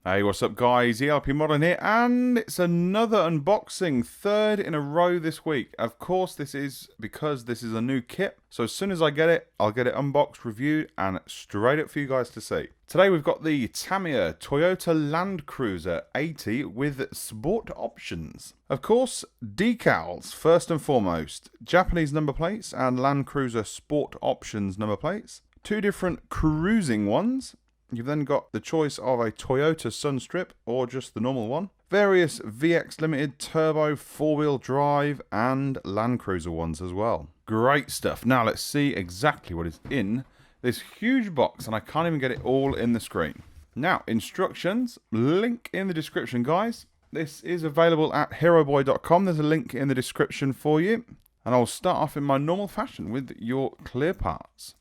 Hey, what's up guys, ELP Modern here, and it's another unboxing, third in a row this week. Of course this is because this is a new kit, so as soon as I get it, I'll get it unboxed, reviewed, and straight up for you guys to see. Today we've got the Tamiya Toyota Land Cruiser 80 with sport options. Of course, decals first and foremost, Japanese number plates and Land Cruiser Sport Options number plates. Two different cruising ones. You've then got the choice of a Toyota Sunstrip or just the normal one. Various VX Limited Turbo 4-wheel drive and Land Cruiser ones as well. Great stuff. Now let's see exactly what is in this huge box, and I can't even get it all in the screen. Now, instructions, link in the description, guys. This is available at heroboy.com. There's a link in the description for you. And I'll start off in my normal fashion with your clear parts.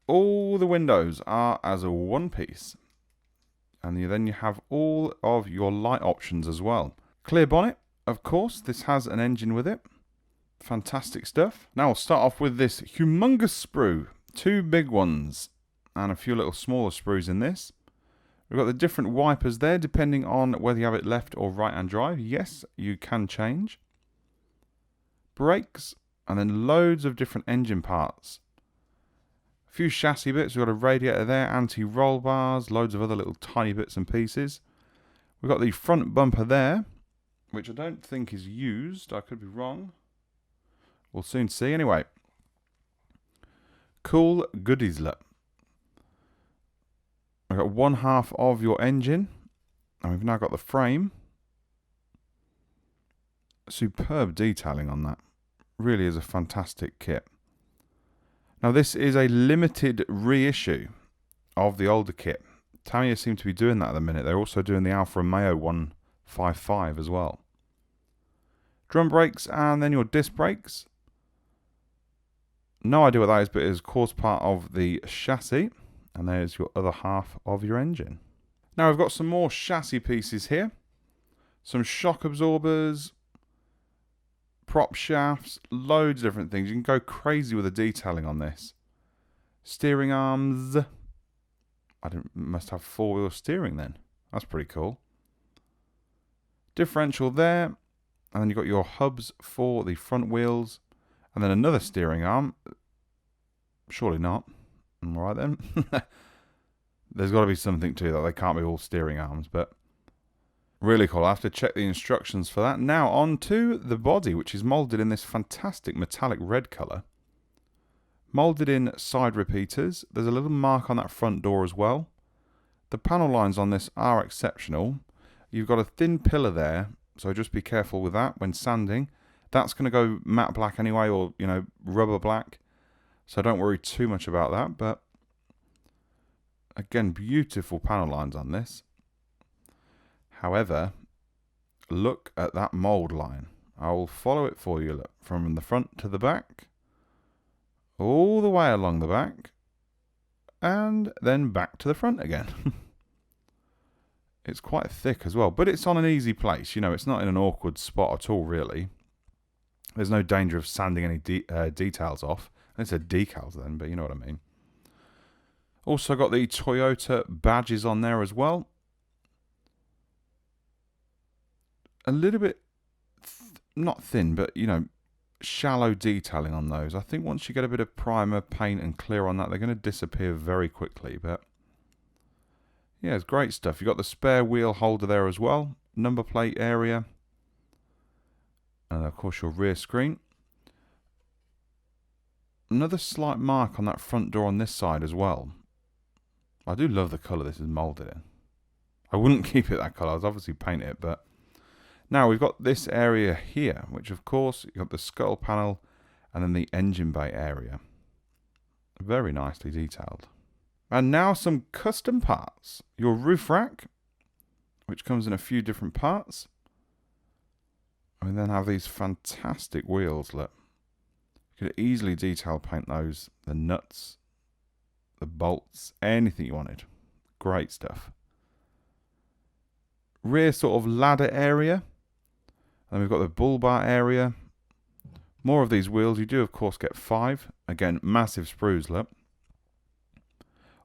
All the windows are as a one piece, and then you have all of your light options as well. Clear bonnet, of course, this has an engine with it. Fantastic stuff. Now I'll start off with this humongous sprue, two big ones and a few little smaller sprues in this. We've got the different wipers there depending on whether you have it left or right hand drive. Yes, you can change. Brakes, and then loads of different engine parts. Few chassis bits, we've got a radiator there, anti-roll bars, loads of other little tiny bits and pieces. We've got the front bumper there, which I don't think is used, I could be wrong. We'll soon see. Anyway, cool goodies look. We've got one half of your engine, and we've now got the frame. Superb detailing on that. Really is a fantastic kit. Now this is a limited reissue of the older kit. Tamiya seem to be doing that at the minute. They're also doing the Alfa Romeo 155 as well. Drum brakes and then your disc brakes. No idea what that is, but it is of course part of the chassis. And there's your other half of your engine. Now we've got some more chassis pieces here. Some shock absorbers, prop shafts, loads of different things. You can go crazy with the detailing on this. Steering arms. Must have four-wheel steering then. That's pretty cool. Differential there. And then you've got your hubs for the front wheels. And then another steering arm. Surely not. Alright then. There's got to be something to that. They can't be all steering arms, but really cool. I have to check the instructions for that. Now on to the body, which is moulded in this fantastic metallic red colour. Moulded in side repeaters. There's a little mark on that front door as well. The panel lines on this are exceptional. You've got a thin pillar there, so just be careful with that when sanding. That's going to go matte black anyway, or rubber black. So don't worry too much about that. But again, beautiful panel lines on this. However, look at that mould line. I will follow it for you. Look, from the front to the back, all the way along the back, and then back to the front again. It's quite thick as well, but it's on an easy place. It's not in an awkward spot at all, really. There's no danger of sanding any details off. It's a decals then, but you know what I mean. Also got the Toyota badges on there as well. A little bit, not thin, but shallow detailing on those. I think once you get a bit of primer, paint and clear on that, they're going to disappear very quickly. But yeah, it's great stuff. You've got the spare wheel holder there as well. Number plate area. And of course your rear screen. Another slight mark on that front door on this side as well. I do love the colour this is moulded in. I wouldn't keep it that colour. I'd obviously paint it, but now we've got this area here, which of course you've got the scuttle panel and then the engine bay area. Very nicely detailed. And now some custom parts. Your roof rack, which comes in a few different parts. And we then have these fantastic wheels, look. You could easily detail paint those, the nuts, the bolts, anything you wanted. Great stuff. Rear sort of ladder area. And we've got the bull bar area. More of these wheels. You do, of course, get 5. Again, massive sprues, look.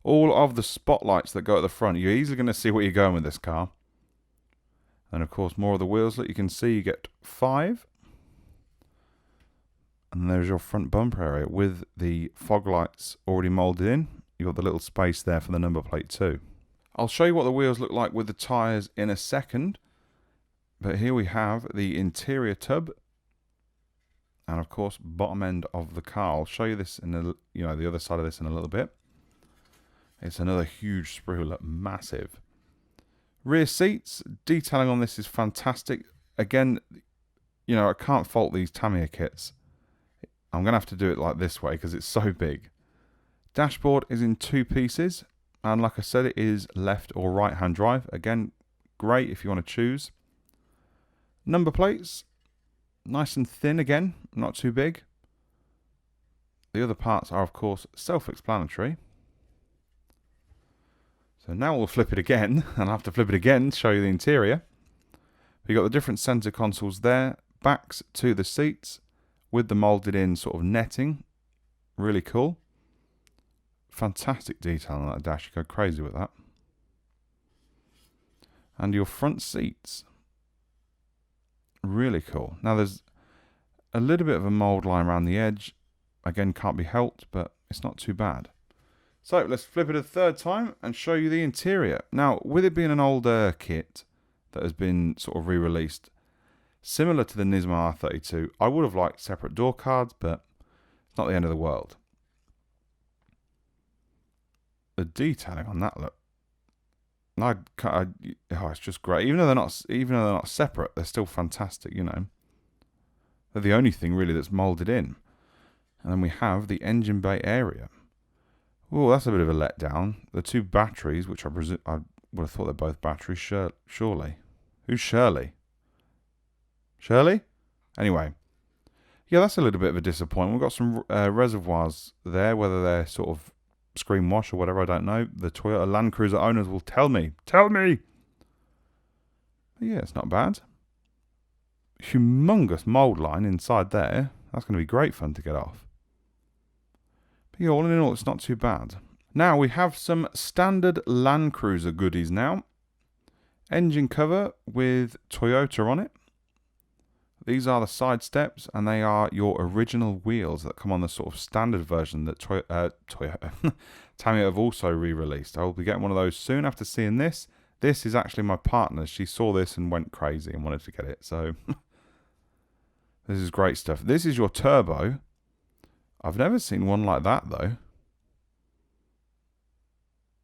all of the spotlights that go at the front. You're easily going to see where you're going with this car. And of course, more of the wheels that you can see. You get 5. And there's your front bumper area with the fog lights already molded in. You've got the little space there for the number plate too. I'll show you what the wheels look like with the tyres in a second. But here we have the interior tub. And of course, bottom end of the car. I'll show you this in the other side of this in a little bit. It's another huge sprue, look, massive. Rear seats, detailing on this is fantastic. Again, I can't fault these Tamiya kits. I'm going to have to do it like this way because it's so big. Dashboard is in 2 pieces. And like I said, it is left or right hand drive. Again, great if you want to choose. Number plates, nice and thin again, not too big. The other parts are, of course, self-explanatory. So now we'll flip it again, and I'll have to flip it again to show you the interior. You've got the different center consoles there, backs to the seats with the molded in sort of netting. Really cool. Fantastic detail on that dash, you go crazy with that. And your front seats. Really cool. Now there's a little bit of a mold line around the edge. Again, can't be helped, but it's not too bad. So let's flip it a third time and show you the interior. Now, with it being an older kit that has been sort of re-released, similar to the Nismo R32, I would have liked separate door cards, but it's not the end of the world. The detailing on that, look. It's just great. Even though they're not separate, they're still fantastic. They're the only thing really that's molded in. And then we have the engine bay area. Oh, that's a bit of a letdown. The 2 batteries, which I would have thought they're both batteries. Surely, who's Shirley? Shirley? Anyway, yeah, that's a little bit of a disappointment. We've got some reservoirs there, whether they're sort of screen wash or whatever, I don't know. The Toyota Land Cruiser owners will tell me. Tell me! But yeah, it's not bad. Humongous mould line inside there. That's going to be great fun to get off. But yeah, all in all, it's not too bad. Now, we have some standard Land Cruiser goodies now. Engine cover with Toyota on it. These are the side steps, and they are your original wheels that come on the sort of standard version that Tamiya have also re-released. I will be getting one of those soon after seeing this. This is actually my partner's. She saw this and went crazy and wanted to get it. So this is great stuff. This is your turbo. I've never seen one like that though.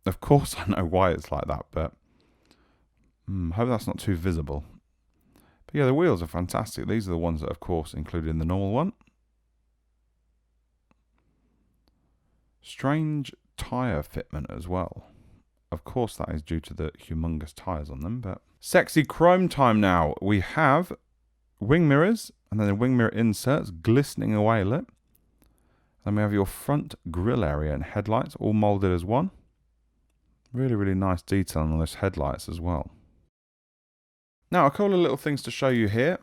Of course I know why it's like that, but hope that's not too visible. But yeah, the wheels are fantastic. These are the ones that, of course, included in the normal one. Strange tyre fitment as well. Of course, that is due to the humongous tyres on them. But sexy chrome time now. We have wing mirrors and then the wing mirror inserts glistening away a little. Then we have your front grille area and headlights all molded as one. Really, really nice detail on those headlights as well. Now, a couple of little things to show you here.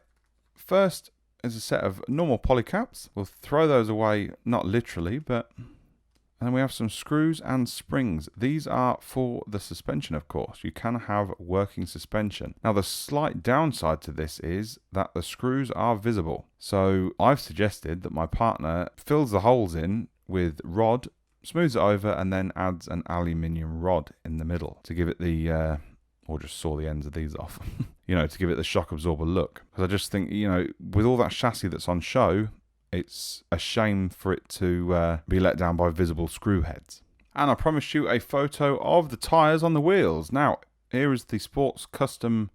First is a set of normal polycaps. We'll throw those away, not literally, but... And then we have some screws and springs. These are for the suspension, of course. You can have working suspension. Now, the slight downside to this is that the screws are visible. So I've suggested that my partner fills the holes in with rod, smooths it over, and then adds an aluminium rod in the middle to give it the... or just saw the ends of these off, to give it the shock absorber look. Because I just think, with all that chassis that's on show, it's a shame for it to be let down by visible screw heads. And I promised you a photo of the tyres on the wheels. Now, here is the Sports Custom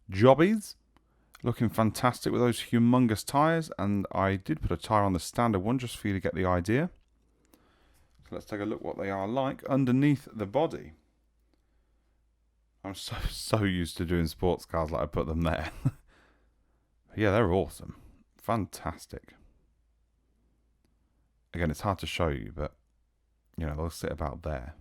Jobbies. Looking fantastic with those humongous tyres. And I did put a tyre on the standard one just for you to get the idea. So let's take a look what they are like underneath the body. I'm so used to doing sports cars like I put them there. Yeah, they're awesome. Fantastic. Again, it's hard to show you, but, they'll sit about there.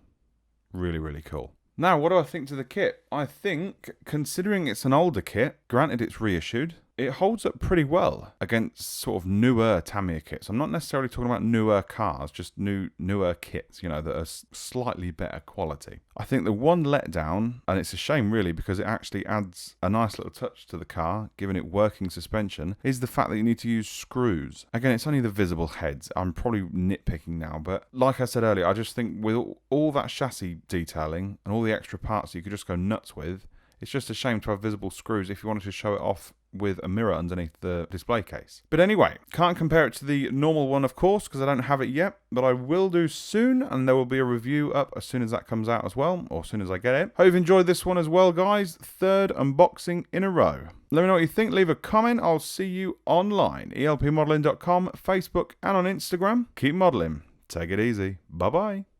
Really, really cool. Now, what do I think to the kit? I think, considering it's an older kit, granted it's reissued, it holds up pretty well against sort of newer Tamiya kits. I'm not necessarily talking about newer cars, just newer kits, you know, that are slightly better quality. I think the one letdown, and it's a shame really because it actually adds a nice little touch to the car, giving it working suspension, is the fact that you need to use screws. Again, it's only the visible heads. I'm probably nitpicking now, but like I said earlier, I just think with all that chassis detailing and all the extra parts you could just go nuts with, it's just a shame to have visible screws if you wanted to show it off with a mirror underneath the display case. But anyway, can't compare it to the normal one, of course, because I don't have it yet, but I will do soon, and there will be a review up as soon as that comes out as well, or as soon as I get it. Hope you've enjoyed this one as well, guys. Third unboxing in a row. Let me know what you think. Leave a comment. I'll see you online. elpmodeling.com, Facebook, and on Instagram. Keep modeling. Take it easy. Bye-bye.